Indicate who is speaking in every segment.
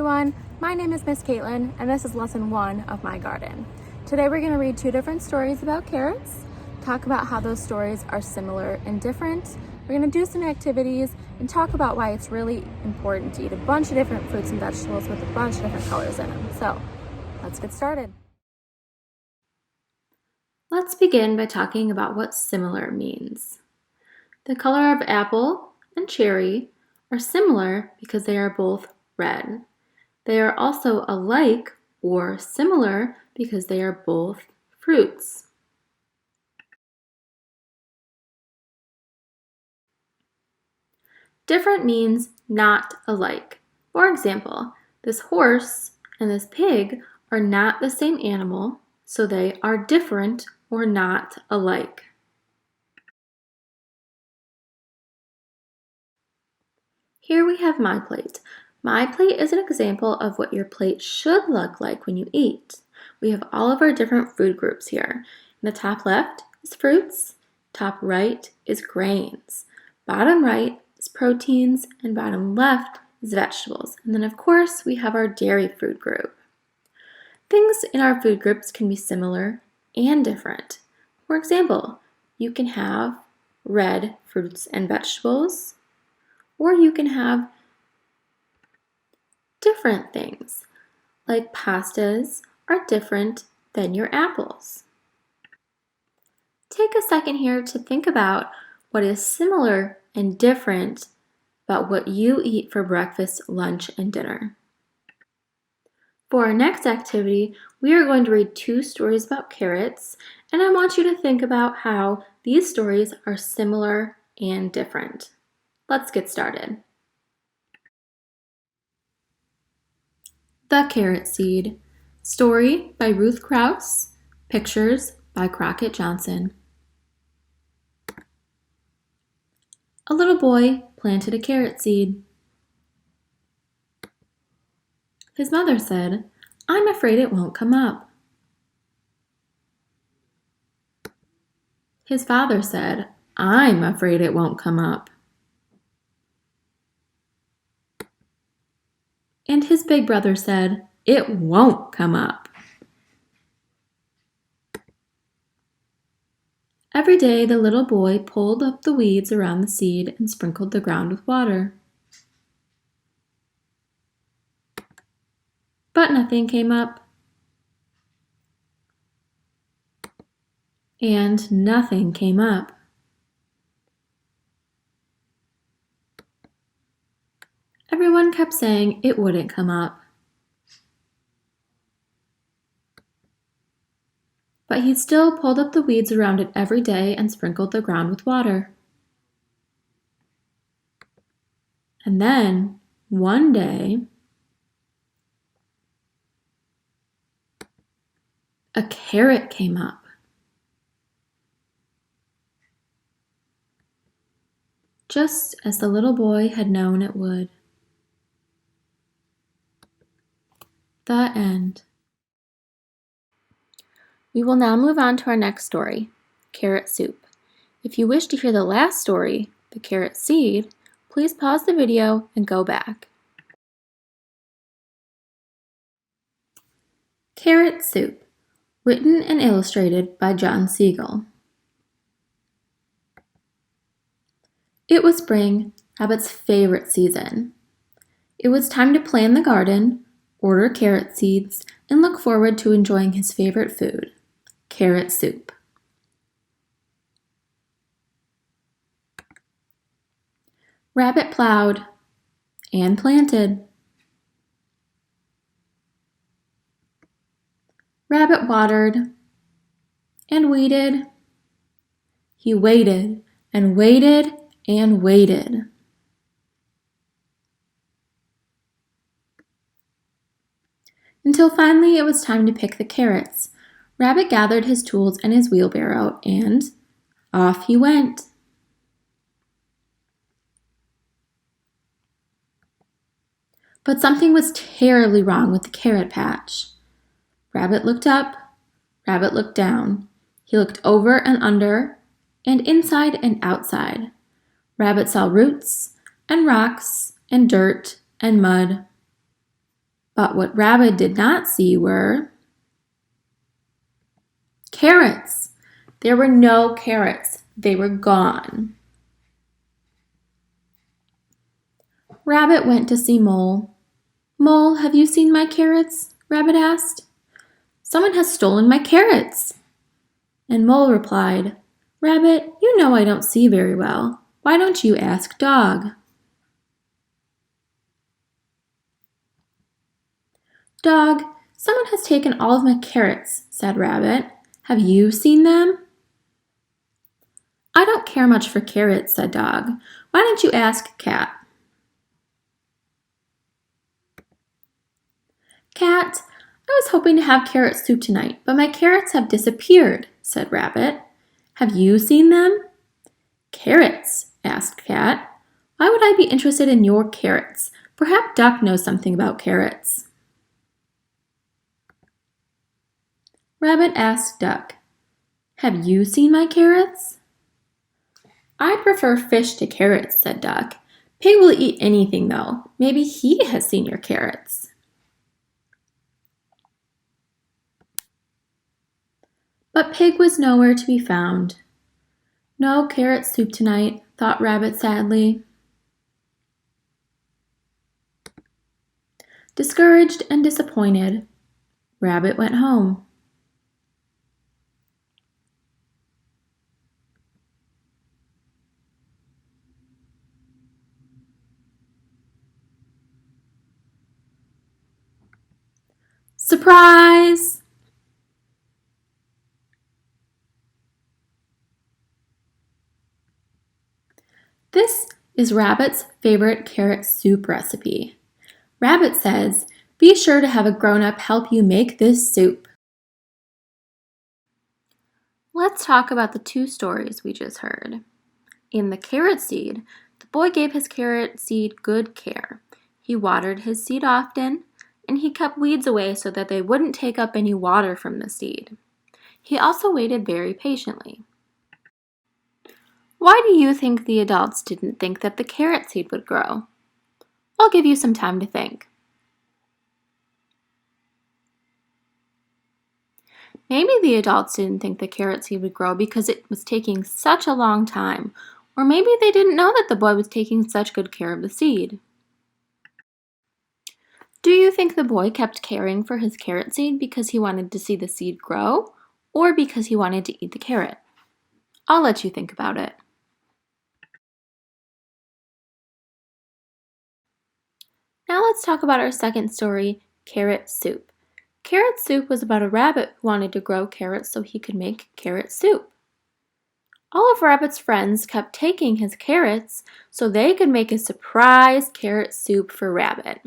Speaker 1: everyone, my name is Miss Caitlin and this is lesson 1 of MyGarden. Today we're going to read 2 different stories about carrots, talk about how those stories are similar and different. We're going to do some activities and talk about why it's really important to eat a bunch of different fruits and vegetables with a bunch of different colors in them. So let's get started. Let's begin by talking about what similar means. The color of apple and cherry are similar because they are both red. They are also alike or similar because they are both fruits. Different means not alike. For example, this horse and this pig are not the same animal, so they are different or not alike. Here we have MyPlate. MyPlate is an example of what your plate should look like when you eat. We have all of our different food groups here. In the top left is fruits, top right is grains, bottom right is proteins, and bottom left is vegetables. And then of course we have our dairy food group. Things in our food groups can be similar and different. For example, you can have red fruits and vegetables, or you can have different things, like pastas are different than your apples. Take a second here to think about what is similar and different about what you eat for breakfast, lunch, and dinner. For our next activity, we are going to read 2 stories about carrots, and I want you to think about how these stories are similar and different. Let's get started. The Carrot Seed. Story by Ruth Krause. Pictures by Crockett Johnson. A little boy planted a carrot seed. His mother said, "I'm afraid it won't come up." His father said, "I'm afraid it won't come up." And his big brother said, "It won't come up." Every day the little boy pulled up the weeds around the seed and sprinkled the ground with water. But nothing came up. And nothing came up. Everyone kept saying it wouldn't come up. But he still pulled up the weeds around it every day and sprinkled the ground with water. And then, one day, a carrot came up. Just as the little boy had known it would. The end. We will now move on to our next story, Carrot Soup. If you wish to hear the last story, The Carrot Seed, please pause the video and go back. Carrot Soup, written and illustrated by John Siegel. It was spring, Rabbit's favorite season. It was time to plan the garden, order carrot seeds, and look forward to enjoying his favorite food, carrot soup. Rabbit plowed and planted. Rabbit watered and weeded. He waited and waited and waited. Until finally it was time to pick the carrots. Rabbit gathered his tools and his wheelbarrow, and off he went. But something was terribly wrong with the carrot patch. Rabbit looked up, Rabbit looked down. He looked over and under, and inside and outside. Rabbit saw roots and rocks and dirt and mud. But what Rabbit did not see were carrots. There were no carrots. They were gone. Rabbit went to see Mole. Mole, have you seen my carrots? Rabbit asked. Someone has stolen my carrots. And Mole replied, Rabbit, you know I don't see very well. Why don't you ask Dog? Dog, someone has taken all of my carrots, said Rabbit. Have you seen them? I don't care much for carrots, said Dog. Why don't you ask Cat? Cat, I was hoping to have carrot soup tonight, but my carrots have disappeared, said Rabbit. Have you seen them? Carrots, asked Cat. Why would I be interested in your carrots? Perhaps Duck knows something about carrots. Rabbit asked Duck, Have you seen my carrots? I prefer fish to carrots, said Duck. Pig will eat anything, though. Maybe he has seen your carrots. But Pig was nowhere to be found. No carrot soup tonight, thought Rabbit sadly. Discouraged and disappointed, Rabbit went home. Surprise! This is Rabbit's favorite carrot soup recipe. Rabbit says, be sure to have a grown-up help you make this soup. Let's talk about the two stories we just heard. In The Carrot Seed, the boy gave his carrot seed good care. He watered his seed often, and he kept weeds away so that they wouldn't take up any water from the seed. He also waited very patiently. Why do you think the adults didn't think that the carrot seed would grow? I'll give you some time to think. Maybe the adults didn't think the carrot seed would grow because it was taking such a long time, or maybe they didn't know that the boy was taking such good care of the seed. Do you think the boy kept caring for his carrot seed because he wanted to see the seed grow, or because he wanted to eat the carrot? I'll let you think about it. Now let's talk about our second story, Carrot Soup. Carrot Soup was about a rabbit who wanted to grow carrots so he could make carrot soup. All of Rabbit's friends kept taking his carrots so they could make a surprise carrot soup for Rabbit.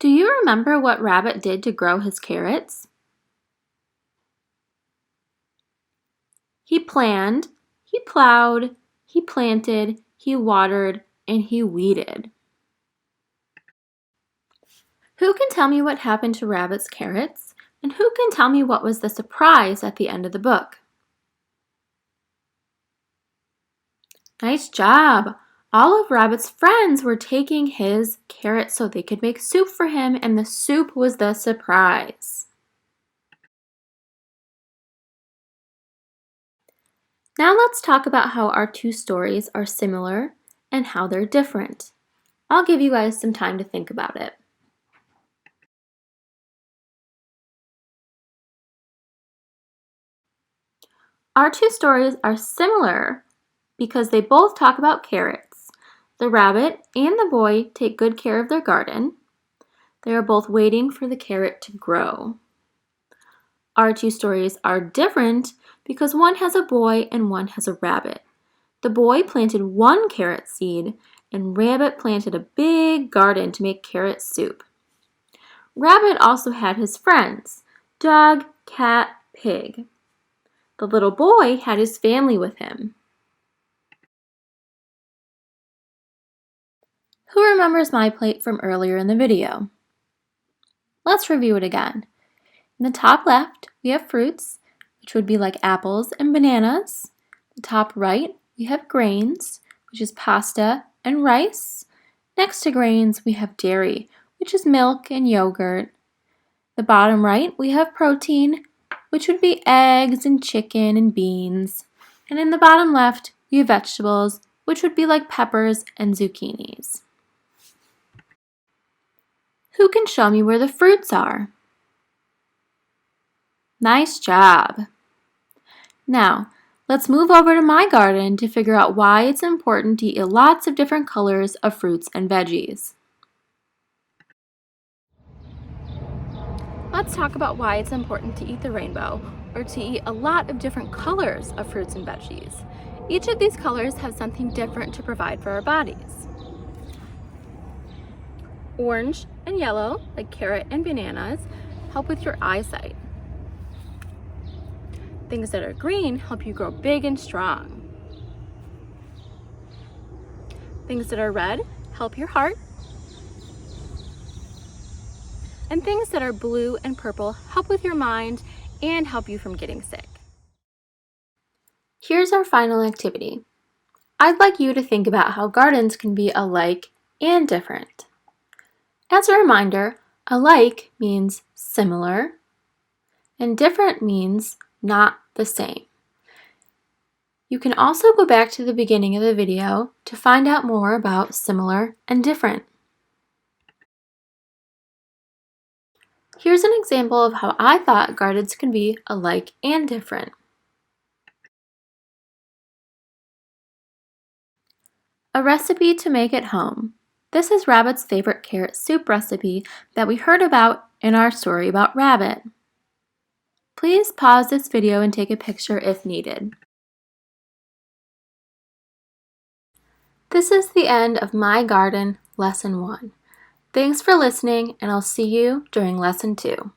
Speaker 1: Do you remember what Rabbit did to grow his carrots? He planned, he plowed, he planted, he watered, and he weeded. Who can tell me what happened to Rabbit's carrots? And who can tell me what was the surprise at the end of the book? Nice job! All of Rabbit's friends were taking his carrots so they could make soup for him, and the soup was the surprise. Now let's talk about how our two stories are similar and how they're different. I'll give you guys some time to think about it. Our two stories are similar because they both talk about carrots. The rabbit and the boy take good care of their garden. They are both waiting for the carrot to grow. Our two stories are different because one has a boy and one has a rabbit. The boy planted one carrot seed and Rabbit planted a big garden to make carrot soup. Rabbit also had his friends, Dog, Cat, Pig. The little boy had his family with him. Who remembers MyPlate from earlier in the video? Let's review it again. In the top left, we have fruits, which would be like apples and bananas. The top right, we have grains, which is pasta and rice. Next to grains, we have dairy, which is milk and yogurt. The bottom right, we have protein, which would be eggs and chicken and beans. And in the bottom left, we have vegetables, which would be like peppers and zucchinis. Who can show me where the fruits are? Nice job! Now, let's move over to MyGarden to figure out why it's important to eat lots of different colors of fruits and veggies. Let's talk about why it's important to eat the rainbow, or to eat a lot of different colors of fruits and veggies. Each of these colors have something different to provide for our bodies. Orange and yellow, like carrot and bananas, help with your eyesight. Things that are green help you grow big and strong. Things that are red help your heart. And things that are blue and purple help with your mind and help you from getting sick. Here's our final activity. I'd like you to think about how gardens can be alike and different. As a reminder, alike means similar, and different means not the same. You can also go back to the beginning of the video to find out more about similar and different. Here's an example of how I thought gardens can be alike and different. A recipe to make at home. This is Rabbit's favorite carrot soup recipe that we heard about in our story about Rabbit. Please pause this video and take a picture if needed. This is the end of MyGarden Lesson 1. Thanks for listening, and I'll see you during Lesson 2.